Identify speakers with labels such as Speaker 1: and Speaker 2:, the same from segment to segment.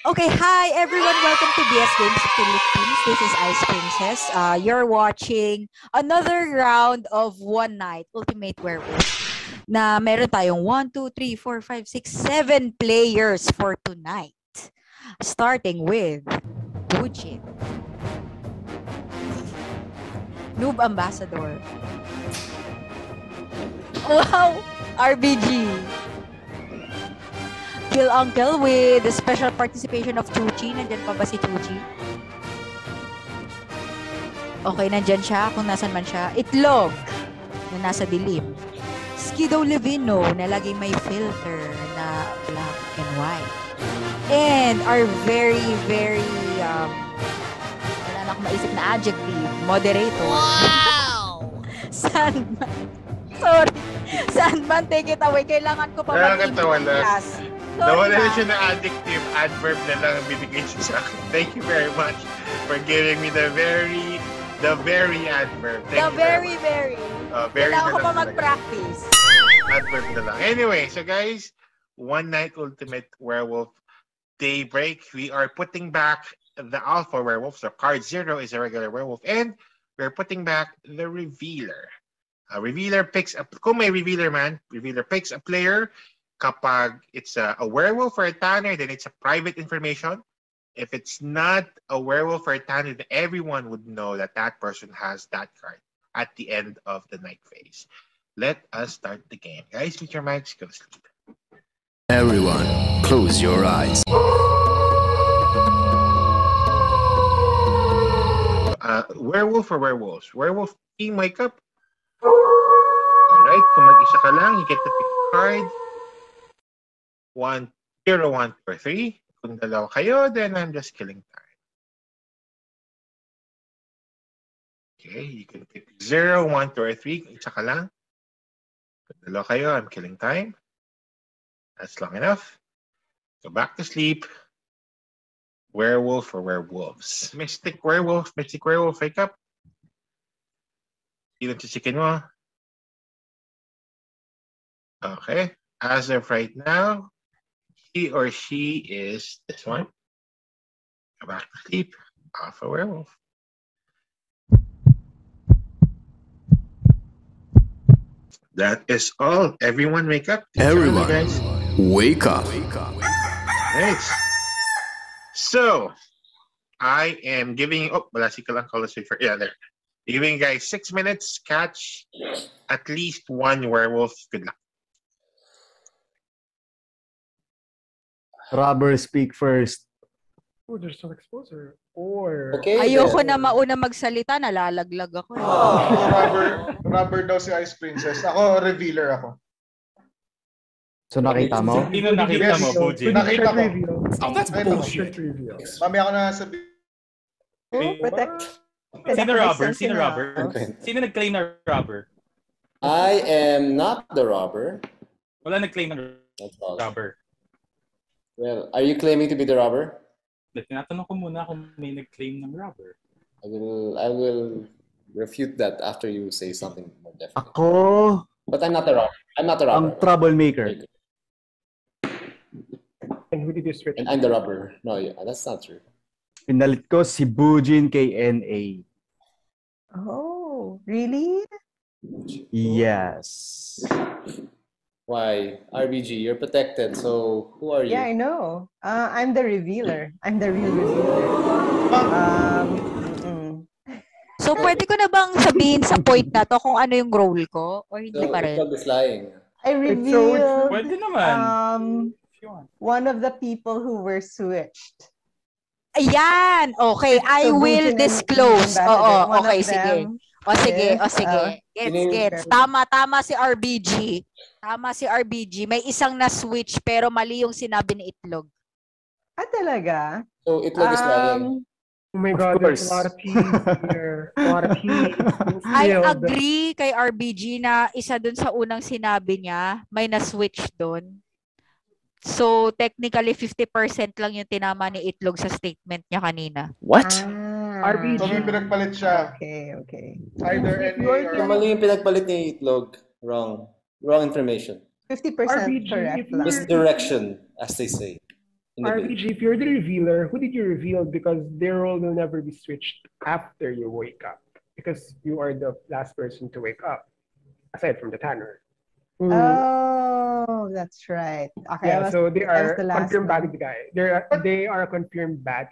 Speaker 1: Okay, hi everyone. Welcome to BS Games Philippines. This is Ice Princess. You're watching another round of One Night Ultimate Werewolf. Na meron tayong 1, 2, 3, 4, 5, 6, 7 players for tonight. Starting with Bujin, Noob Ambassador. Wow! RBG. Kill Uncle with the special participation of Chuchi. Nandyan pa ba si Chuchi? Okay, nandyan siya kung nasan man siya. Itlog na nasa dilim. Skido Levino na laging may filter na black and white. And our very, wala na akong maisip na adjective, moderator.
Speaker 2: Wow!
Speaker 1: Sandman. Sorry. Sandman, take it away. Kailangan ko pa mag-class.
Speaker 3: Nawala na siya ng adjective, adverb na lang ang bibigay siya sa akin. Thank you very much for giving me the very adverb.
Speaker 1: The very. Kailangan ko pa mag-practice.
Speaker 3: Adverb na lang. Anyway, so guys, One Night Ultimate Werewolf Daybreak. We are putting back the Alpha Werewolf. So card 0 is a regular werewolf. And we're putting back the Revealer. Revealer picks up, kung may Revealer man, Revealer picks a player. Kapag it's a werewolf or a tanner, then it's a private information. If it's not a werewolf or a tanner, then everyone would know that that person has that card at the end of the night phase. Let us start the game. Guys, with your mics, go sleep.
Speaker 4: Everyone, close your eyes.
Speaker 3: Werewolf or werewolves? Werewolf team, wake up. Alright, kung mag-isa ka lang, you get to pick a card. 1, 0, 1, 2, or 3. Kung dalawa kayo, then I'm just killing time. Okay, you can pick 0, 1, 2, or 3. Kung isa ka lang. Kung dalawa kayo, I'm killing time. That's long enough. Go back to sleep. Werewolf or werewolves? Mystic werewolf, wake up. Sino chisikin mo? Okay, as of right now, he or she is this one. Go back to sleep. Alpha werewolf. That is all. Everyone wake up.
Speaker 4: Everyone,
Speaker 3: guys.
Speaker 4: wake up.
Speaker 3: Thanks. So, I am giving, wala si Kalang call us for, yeah, there. Giving you guys 6 minutes, catch at least one werewolf. Good luck.
Speaker 5: Robber, speak first.
Speaker 6: Oh, there's some exposure. Or...
Speaker 2: Okay,
Speaker 1: Ayoko na mauna magsalita, nalalaglag ako.
Speaker 7: Rubber daw si Ice Princess. Ako, revealer ako.
Speaker 5: So nakita mo?
Speaker 8: Sino nakita mo, Bujin?
Speaker 7: Nakita ko.
Speaker 8: Oh, that's bullshit.
Speaker 7: Mami ako na sabihin.
Speaker 8: Sino robber? Sino nag-claim na robber?
Speaker 2: I am not the robber.
Speaker 8: Wala nag-claim na robber.
Speaker 2: Well, are you claiming to be the robber?
Speaker 8: Tinatanong ko muna kung may nag-claim ng robber.
Speaker 2: I will refute that after you say something more definite.
Speaker 5: Ako,
Speaker 2: But I'm not the robber. I'm not the robber.
Speaker 5: ang troublemaker.
Speaker 6: And who did you switch?
Speaker 2: And I'm the robber. No, yeah, that's not true.
Speaker 5: Pinalit ko si Bujin kay NA.
Speaker 9: Oh, really?
Speaker 5: Yes.
Speaker 2: Why? RBG, you're protected. So who are you?
Speaker 9: Yeah, I know. I'm the revealer. I'm the real revealer.
Speaker 1: So, pwede ko na bang sabihin sa point na to kung ano yung role ko? Or hindi
Speaker 2: So
Speaker 1: pa rin?
Speaker 2: Itlog is lying.
Speaker 9: I revealed
Speaker 8: Pwede naman.
Speaker 9: one of the people who were switched.
Speaker 1: Ayan! Okay, I
Speaker 9: So,
Speaker 1: will
Speaker 9: Bujin and
Speaker 1: disclose.
Speaker 9: Ambassador,
Speaker 1: Oo,
Speaker 9: one
Speaker 1: okay,
Speaker 9: of
Speaker 1: sige.
Speaker 9: them
Speaker 1: Sige.
Speaker 9: is,
Speaker 1: Gets. Tama si RBG. Tama si RBG. May isang na-switch pero mali yung sinabi ni Itlog.
Speaker 9: talaga?
Speaker 2: So Itlog is lying.
Speaker 6: Oh my
Speaker 5: Of
Speaker 6: God,
Speaker 5: course.
Speaker 6: there's a lot of peas here. A lot of peas.
Speaker 1: I agree kay RBG na isa dun sa unang sinabi niya, may na-switch dun. So, technically, 50% lang yung tinama ni Itlog sa statement niya kanina.
Speaker 4: What?
Speaker 6: RBG.
Speaker 7: So may pinagpalit siya.
Speaker 9: Okay.
Speaker 7: Either NA or...
Speaker 2: Mali yung pinagpalit ni Itlog. Wrong information.
Speaker 9: 50%
Speaker 6: RBG,
Speaker 9: correct
Speaker 6: if you
Speaker 9: lang.
Speaker 2: Misdirection, as they say. in the build.
Speaker 6: RBG, if you're the revealer, who did you reveal? Because their role will never be switched after you wake up. Because you are the last person to wake up, aside from the Tanner.
Speaker 9: Oh, that's right. Okay,
Speaker 6: Yeah, so they
Speaker 9: I was
Speaker 6: are
Speaker 9: the last
Speaker 6: confirmed
Speaker 9: one.
Speaker 6: bad guy. They are a confirmed bad.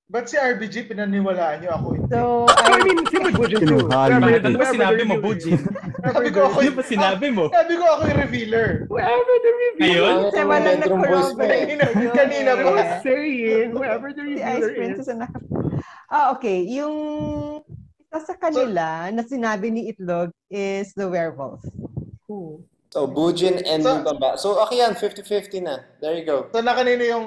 Speaker 7: Ba't si RBG pinaniwalaan niyo ako hindi?
Speaker 9: So,
Speaker 6: I mean, same with Bujin too.
Speaker 5: Kinuhali.
Speaker 8: Bakit? Ano ba sinabi mo, Bujin?
Speaker 7: Sabi ko ako
Speaker 8: Ano ba sinabi mo?
Speaker 7: Sabi ko ako yung revealer.
Speaker 6: Whoever the revealer
Speaker 8: Ayun?
Speaker 9: kasi walang
Speaker 2: bedroom voice mo eh.
Speaker 9: nag-corroborate.
Speaker 7: Kanina
Speaker 6: I
Speaker 7: pa.
Speaker 6: was saying, whoever the
Speaker 9: Si
Speaker 6: revealer
Speaker 9: Ice
Speaker 6: is.
Speaker 9: Princess ang okay. Yung isa sa kanila na sinabi ni Itlog is the werewolf.
Speaker 6: Who?
Speaker 2: So, Bujin and
Speaker 7: So-
Speaker 2: Nubamba. So, okay yan. 50-50 na. There you go.
Speaker 7: So nakanino yung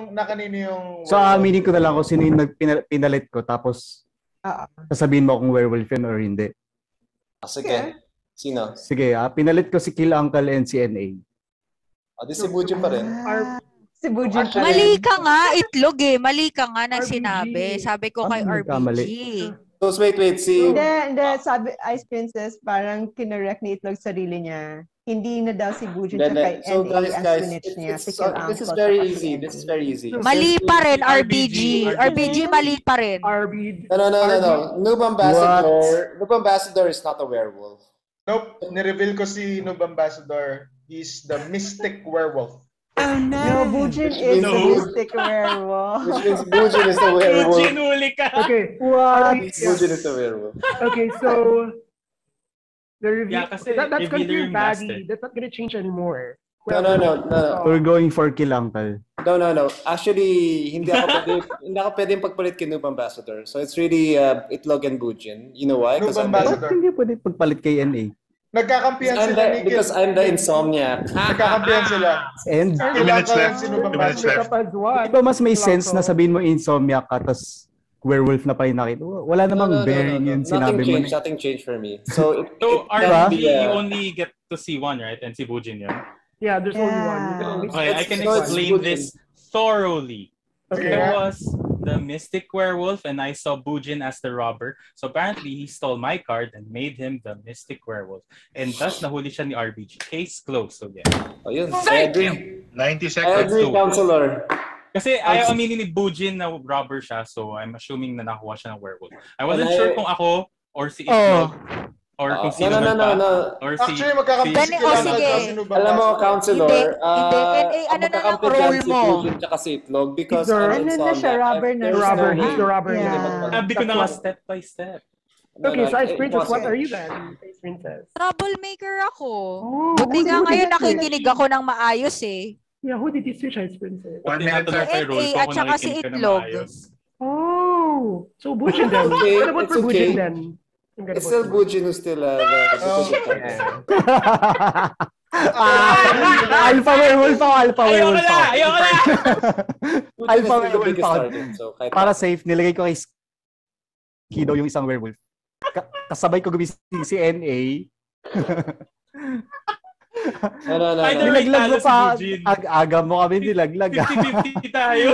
Speaker 5: So, aminin ko na lang kung sino yung pinalit ko. Tapos,
Speaker 9: Oo.
Speaker 5: sasabihin mo kung werewolf yun or hindi.
Speaker 2: Sige. Sino?
Speaker 5: Sige, pinalit ko si Kill Uncle and si NA.
Speaker 2: Di si Bujin pa rin.
Speaker 9: Si Bujin pa
Speaker 1: Mali
Speaker 9: rin.
Speaker 1: ka nga, Itlog eh. Mali ka nga nang
Speaker 6: RBG.
Speaker 1: sinabi. Sabi ko kay
Speaker 5: Nagkamali.
Speaker 1: RBG.
Speaker 2: So, wait. Si...
Speaker 9: Hindi, sabi Ice Princess, parang kinorek ni Itlog sarili niya. Hindi na daw si Bujin
Speaker 2: Then,
Speaker 9: siya kay
Speaker 2: so,
Speaker 9: NA
Speaker 2: guys,
Speaker 9: as swinitch niya. Si Kill
Speaker 2: this is
Speaker 9: Uncle
Speaker 2: very
Speaker 9: tsaka si
Speaker 2: easy.
Speaker 9: NA.
Speaker 2: This is very easy.
Speaker 1: Mali pa rin,
Speaker 8: RBG.
Speaker 1: RBG. RBG, mali pa rin.
Speaker 6: RB.
Speaker 2: No. Noob Ambassador is not a werewolf.
Speaker 7: Nope, nireveal ko si Noob Ambassador. He's the mystic werewolf.
Speaker 9: No, Bujin is
Speaker 8: No.
Speaker 9: the mystic werewolf.
Speaker 2: Which means Bujin is the werewolf.
Speaker 8: Bujin, huli ka!
Speaker 6: Okay.
Speaker 9: What?
Speaker 2: Bujin is the werewolf.
Speaker 6: Okay, so the reveal.
Speaker 8: Yeah, kasi
Speaker 6: That's
Speaker 8: revealer
Speaker 6: confirmed
Speaker 8: yung
Speaker 6: baddie.
Speaker 8: lasted.
Speaker 6: That's not gonna change anymore.
Speaker 2: No.
Speaker 5: We're going for Kill Uncle.
Speaker 2: No. Actually, hindi ako pwedeng pagpalit kay Noob Ambassador. So it's really Itlog and Bujin. You know why?
Speaker 7: Noob
Speaker 2: I'm
Speaker 7: Ambassador.
Speaker 5: Bakit hindi pwede pagpalit kay NA?
Speaker 7: Nagkakampihan sila ni
Speaker 2: because I'm the insomniac.
Speaker 7: Nagkakampihan sila.
Speaker 5: And,
Speaker 3: Two minutes left.
Speaker 7: Si Noob
Speaker 3: 2 minutes
Speaker 7: Ambassador.
Speaker 3: left.
Speaker 6: Up as one.
Speaker 5: di ba mas may sense na sabihin mo insomniac ka, tas werewolf na pa yung nakita? Wala namang bearing yun sinabi mo.
Speaker 2: Nothing changed for me. So,
Speaker 8: So,
Speaker 2: it can
Speaker 8: RBG,
Speaker 2: be,
Speaker 8: you only get to see one, right? And si Bujin yun.
Speaker 6: Yeah, there's only one. You can only
Speaker 8: Okay, I can
Speaker 2: So it's
Speaker 8: explain
Speaker 2: Bujin.
Speaker 8: this thoroughly.
Speaker 6: Okay.
Speaker 8: There was the mystic werewolf and I saw Bujin as the robber. So apparently, he stole my card and made him the mystic werewolf. And thus, nahuli siya ni RBG. Case closed. So yeah.
Speaker 2: Oh, yun. I agree.
Speaker 3: 90
Speaker 2: I
Speaker 3: seconds.
Speaker 2: agree, Counselor.
Speaker 8: Kasi ayaw aminin ni Bujin na robber siya. So I'm assuming na nakuha siya ng werewolf. I wasn't
Speaker 2: And
Speaker 8: sure
Speaker 2: I-
Speaker 8: kung ako or si Itlog. Or kung sino man pa.
Speaker 2: No.
Speaker 8: Or si...
Speaker 7: Actually, magkakampi
Speaker 1: Gani-
Speaker 7: si
Speaker 1: oh,
Speaker 7: Kill
Speaker 1: sige.
Speaker 7: Uncle si Noob
Speaker 2: Alam mo,
Speaker 7: Ambassador.
Speaker 2: Counselor,
Speaker 1: Hindi. NA, ano na lang role mo?
Speaker 2: Si Bujin tsaka si Itlog because
Speaker 6: He's the-
Speaker 2: I'm
Speaker 9: Ano na siya,
Speaker 2: insomniac.
Speaker 9: robber na
Speaker 2: There's
Speaker 9: siya.
Speaker 6: Robber,
Speaker 2: no
Speaker 6: he's the
Speaker 2: way.
Speaker 6: robber.
Speaker 9: Yeah.
Speaker 8: Sabi ko na nga step by step.
Speaker 6: Okay, so Ice
Speaker 2: it
Speaker 6: Princess, what
Speaker 2: wasn't.
Speaker 6: are you then? Ice Princess.
Speaker 1: Troublemaker ako.
Speaker 6: Oh,
Speaker 1: Buti nga
Speaker 6: who did
Speaker 1: ngayon
Speaker 6: you switch?
Speaker 1: nakikinig ako ng maayos eh.
Speaker 6: Yeah, who did you switch, Ice Princess?
Speaker 3: 1 minute
Speaker 8: Tinatanong
Speaker 3: left.
Speaker 8: ko yung role ko
Speaker 1: at
Speaker 8: kung
Speaker 1: saka si
Speaker 8: nakikinig ka na
Speaker 1: Itlog.
Speaker 8: maayos.
Speaker 6: Oh, so Bujin then.
Speaker 2: Okay,
Speaker 6: What about
Speaker 2: it's
Speaker 6: for Bujin
Speaker 2: okay.
Speaker 6: then? I'm gonna
Speaker 2: It's still
Speaker 6: vote for
Speaker 2: Bujin who's still the
Speaker 5: Alpha werewolf ako, alpha
Speaker 8: Ayoko
Speaker 5: werewolf
Speaker 8: na!
Speaker 5: ako.
Speaker 8: Ayoko na!
Speaker 2: Bujin
Speaker 5: Alpha
Speaker 2: is still the
Speaker 5: werewolf
Speaker 2: biggest
Speaker 5: ako.
Speaker 2: target. So, kahit
Speaker 5: Para safe, nilagay ko kay Kido yung isang werewolf. Kasabay ko gumising si NA.
Speaker 2: No.
Speaker 8: Either way,
Speaker 5: Nilaglag mo
Speaker 8: talo si
Speaker 5: pa.
Speaker 8: Bujin.
Speaker 5: Aga mo kami nilaglag.
Speaker 8: 50-50 tayo.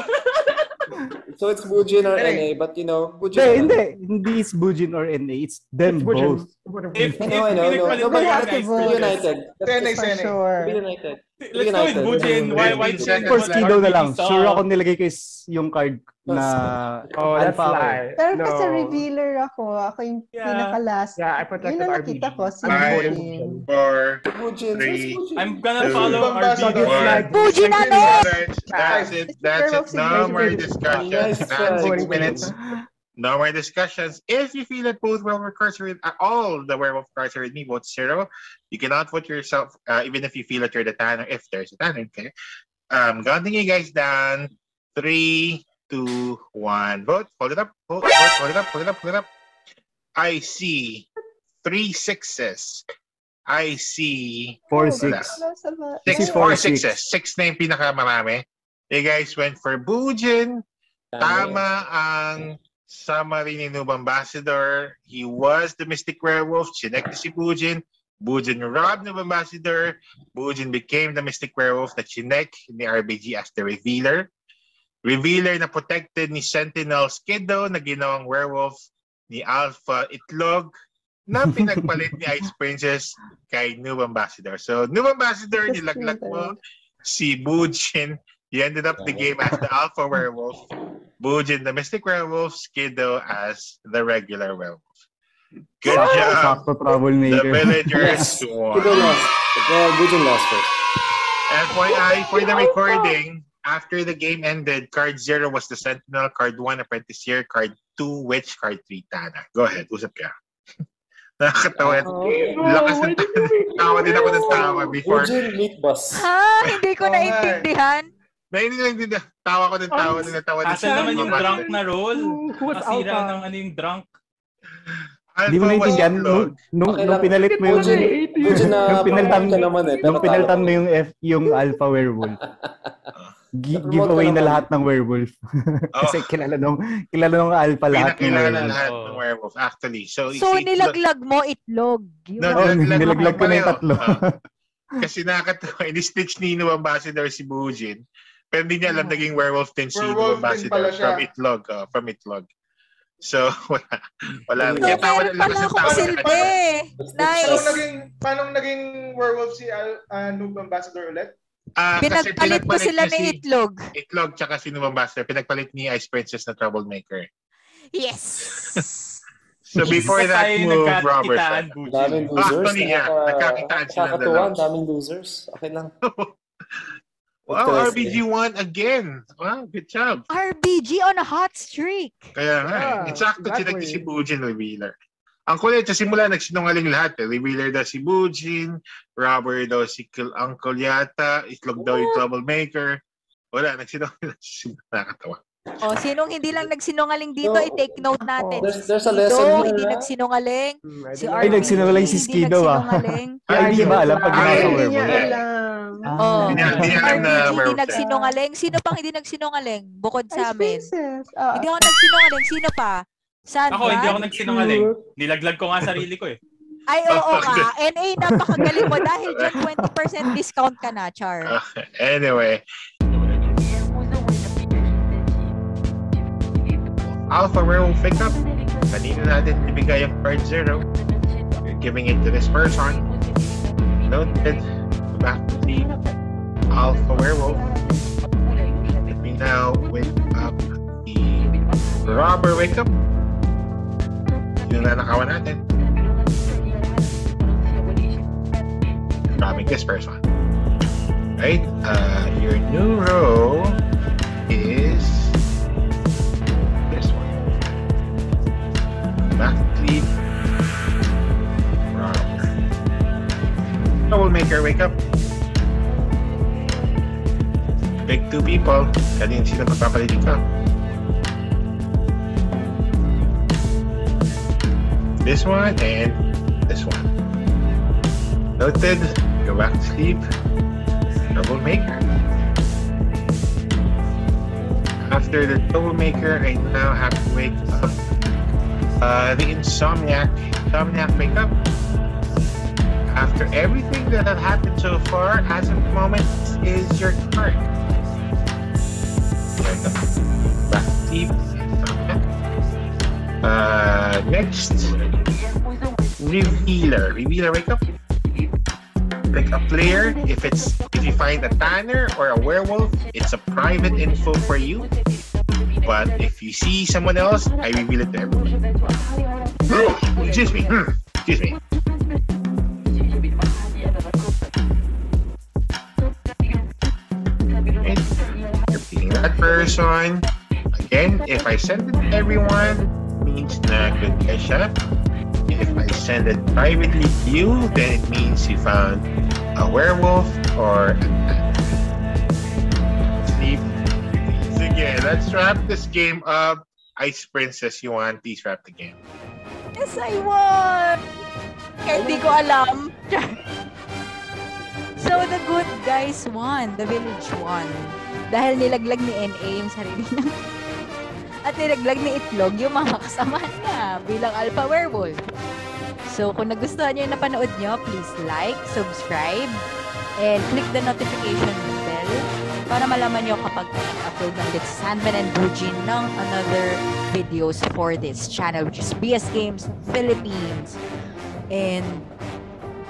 Speaker 2: So it's Bujin or
Speaker 7: Hey.
Speaker 2: NA, but you know, Bujin.
Speaker 5: Hindi it's Bujin or NA. It's them
Speaker 6: It's Bujin.
Speaker 5: both.
Speaker 8: If
Speaker 2: I know.
Speaker 8: pinagpalit
Speaker 2: No,
Speaker 8: mo
Speaker 2: but
Speaker 8: yung
Speaker 9: have to
Speaker 8: Ice
Speaker 9: vote.
Speaker 2: Be
Speaker 8: Princess,
Speaker 2: united.
Speaker 7: Sene,
Speaker 9: For
Speaker 7: sene.
Speaker 9: sure.
Speaker 2: Be united.
Speaker 8: let's go with Bujin. Why
Speaker 3: 15
Speaker 8: change
Speaker 3: seconds
Speaker 8: what
Speaker 5: For Kido na lang.
Speaker 8: RBG saw?
Speaker 5: Sure ako nilagay ko is yung card na
Speaker 6: Oh, that's
Speaker 5: alpha ako.
Speaker 6: lie.
Speaker 9: Pero
Speaker 6: No.
Speaker 9: kasi revealer ako. Ako yung
Speaker 8: Yeah.
Speaker 9: pinaka-last.
Speaker 6: Yeah, I
Speaker 9: Yun
Speaker 6: protected
Speaker 9: ang
Speaker 6: RBG.
Speaker 9: nakita ko. Si
Speaker 6: I'm voting
Speaker 9: Bujin.
Speaker 3: 4.
Speaker 2: Bujin.
Speaker 3: Three.
Speaker 2: It's Bujin.
Speaker 8: I'm gonna
Speaker 3: Two.
Speaker 8: follow
Speaker 7: Noob Ambassador.
Speaker 8: RBG.
Speaker 6: Like,
Speaker 1: Bujin
Speaker 6: like,
Speaker 1: ano?
Speaker 3: That's it. That's it. No more discussions.
Speaker 2: Nice
Speaker 3: That's
Speaker 2: try.
Speaker 3: 6 minutes. No more discussions. If you feel that both werewolf cards are with all the werewolf cards are with me, vote 0. You cannot vote yourself, even if you feel that you're the tanner, if there's a tanner, okay? Counting you guys down. 3, 2, 1. Vote. Hold it up. Hold it up. I see 3 6s. I see
Speaker 5: 4-6. This
Speaker 3: 6
Speaker 5: is
Speaker 3: 4
Speaker 5: 4-6.
Speaker 3: 6s. 6 na yung pinakamarami. You guys went for Bujin. Tama ang summary ni Noob Ambassador. He was the Mystic Werewolf. Chinek si Bujin. Bujin robbed Noob Ambassador. Bujin became the Mystic Werewolf na chinek ni RBG as the Revealer. Revealer na protected ni Sentinel Skiddo na ginawang werewolf ni Alpha Itlog na pinagpalit ni Ice Princess kay Noob Ambassador. So, Noob Ambassador, nilaglag mo si Bujin He ended up the game as the Alpha Werewolf, Bujin the Mystic Werewolf, Skiddo as the regular werewolf. Good job.
Speaker 5: Sakto
Speaker 3: The
Speaker 5: troublemaker.
Speaker 3: villagers won.
Speaker 2: Ito lost. Well, Bujin lost first.
Speaker 3: FYI, for the recording, after the game ended, card 0 was the Sentinel, card 1 Apprentice Year, card 2 Witch, card 3 Tana. Go ahead, usap ka. Nakakatawa. Lakas ng tawa din ako ng tawa before.
Speaker 2: Bujin, meat boss.
Speaker 1: Ha? Hindi ko naintindihan.
Speaker 3: Hindi. Tawa ko ng tawa din ng tawa.
Speaker 8: Asan naman yung drunk na role?
Speaker 6: Who was
Speaker 8: Masira
Speaker 6: Alpha?
Speaker 8: ng ano yung drunk.
Speaker 5: Hindi mo naintindihan. Nung pinalit mo yung...
Speaker 2: Bujin na
Speaker 5: Nung pinalitan
Speaker 2: ka naman eh.
Speaker 5: Nung pinalitan mo yung Alpha Werewolf. Giveaway na lahat ng werewolf. Kasi kilala nung Alpha lahat ng
Speaker 3: Pinakilala
Speaker 5: werewolf.
Speaker 3: lahat ng werewolf, actually. So
Speaker 1: nilaglag mo itlog.
Speaker 5: Nilaglag ko na yung tatlo.
Speaker 3: Kasi nakakatawa, ini-stitch ni New Ambassador si Bujin. Pero hindi niya alam naging werewolf din si New
Speaker 7: Werewolf din pala
Speaker 3: Ambassador
Speaker 7: siya.
Speaker 3: from Itlog. So, wala.
Speaker 1: So,
Speaker 3: Kaya tawa
Speaker 1: meron
Speaker 3: lakas
Speaker 1: pala
Speaker 3: ng
Speaker 1: akong
Speaker 3: tawa.
Speaker 1: silbi. Nice.
Speaker 7: Paano naging werewolf si Noob Ambassador ulit?
Speaker 3: Kasi
Speaker 1: Pinagpalit ko sila
Speaker 3: niya
Speaker 1: ni Itlog.
Speaker 3: Itlog tsaka si New Ambassador. Pinagpalit ni Ice Princess na troublemaker.
Speaker 1: Yes.
Speaker 3: So before that move, Robert.
Speaker 2: Daming losers.
Speaker 3: Actually, yeah. Nagkakitaan sila ng
Speaker 2: Nakakatuwa,
Speaker 3: dalawa.
Speaker 2: daming losers. Okay lang.
Speaker 3: Wow, RBG won again. Wow, good job.
Speaker 1: RBG on a hot streak.
Speaker 3: Kaya nga, exacto
Speaker 6: exactly.
Speaker 3: si Bujin Revealer. Ang kulit, sa simula nagsinungaling lahat. Revealer daw si Bujin, Robber daw si Uncle yata, Itlog daw yung troublemaker. Wala, nagsinungaling. Nakakatawa.
Speaker 1: O, sinong hindi lang nagsinungaling dito, i-take note natin.
Speaker 2: There's a lesson here.
Speaker 1: Hindi nagsinungaling. Si
Speaker 5: Ay,
Speaker 1: RBG,
Speaker 5: nagsinungaling si Skiddo, ah.
Speaker 1: nagsinungaling.
Speaker 5: Ay, hindi ba alam pag nasa
Speaker 9: Hindi niya
Speaker 5: werewolf?
Speaker 9: alam.
Speaker 1: Oh,
Speaker 3: Hindi niya alam na
Speaker 1: RBG, hindi
Speaker 3: werewolf.
Speaker 1: nagsinungaling. Sino pang hindi nagsinungaling? Bukod sa
Speaker 9: Ice
Speaker 1: amin.
Speaker 9: Princess.
Speaker 1: Hindi ako nagsinungaling. Sino pa? Sandra?
Speaker 8: Ako, hindi ako nagsinungaling. Nilaglag ko nga sarili ko eh.
Speaker 1: Ay, oo nga. NA, napakagaling mo dahil dyan 20% discount ka na, Char.
Speaker 3: Anyway. Alpha Werewolf pickup. Kanina natin ibigay yung card 0. You're giving it to this person. Noted. Back to the Alpha Werewolf. Let me now wake up the Robber wake up. Yung nanakawan natin. Grabbing this person. Right? Your new row is this one. Back sleep. Robber. Troublemaker, wake up. Big 2 people. Kanina sino magpapalitin ka? This one and this one. Noted. Go back to sleep. Troublemaker. After the troublemaker, I now have to wake up the Insomniac. Insomniac, wake up. After everything that had happened so far, as of the moment, is your card. Wake up. Back to sleep. Next, Revealer. Revealer, wake up. Pick a player. If you find a Tanner or a Werewolf, it's a private info for you. But if you see someone else, I reveal it to everyone. Excuse me. Excuse me. Okay. You're picking that person. Again, if I send it to everyone, means na good ka siya. If I send it privately to you, then it means you found a werewolf or a sleep. Sige, let's wrap this game up. Ice Princess, you want? Please wrap the game.
Speaker 1: Yes, I won! Kaya hindi ko alam. So, the good guys won. The village won. Dahil nilaglag ni NA yung sarili niya. At nilaglag ni Itlog yung mga kasamahan niya bilang Alpha Werewolf. So, kung nagustuhan niyo yung napanood niyo, please like, subscribe, and click the notification bell para malaman niyo kapag nag-upload ng si Sandman and Bujin ng another videos for this channel, which is BS Games Philippines. And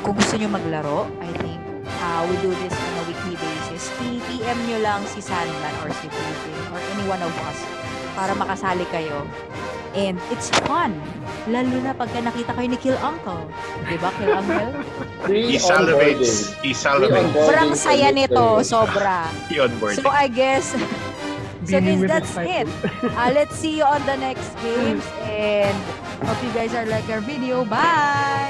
Speaker 1: kung gusto niyo maglaro, I think We do this on a weekly basis. PM nyo lang si Sandman or si David or any one of us para makasali kayo. And it's fun. Lalo na pagka nakita kayo ni Kill Uncle. Diba, Kill Uncle?
Speaker 3: He salivates.
Speaker 1: Sobrang saya nito. Sobra.
Speaker 3: He onboarding.
Speaker 1: So I guess, so guys, that's it. Let's see you on the next games. And hope you guys are like our video. Bye!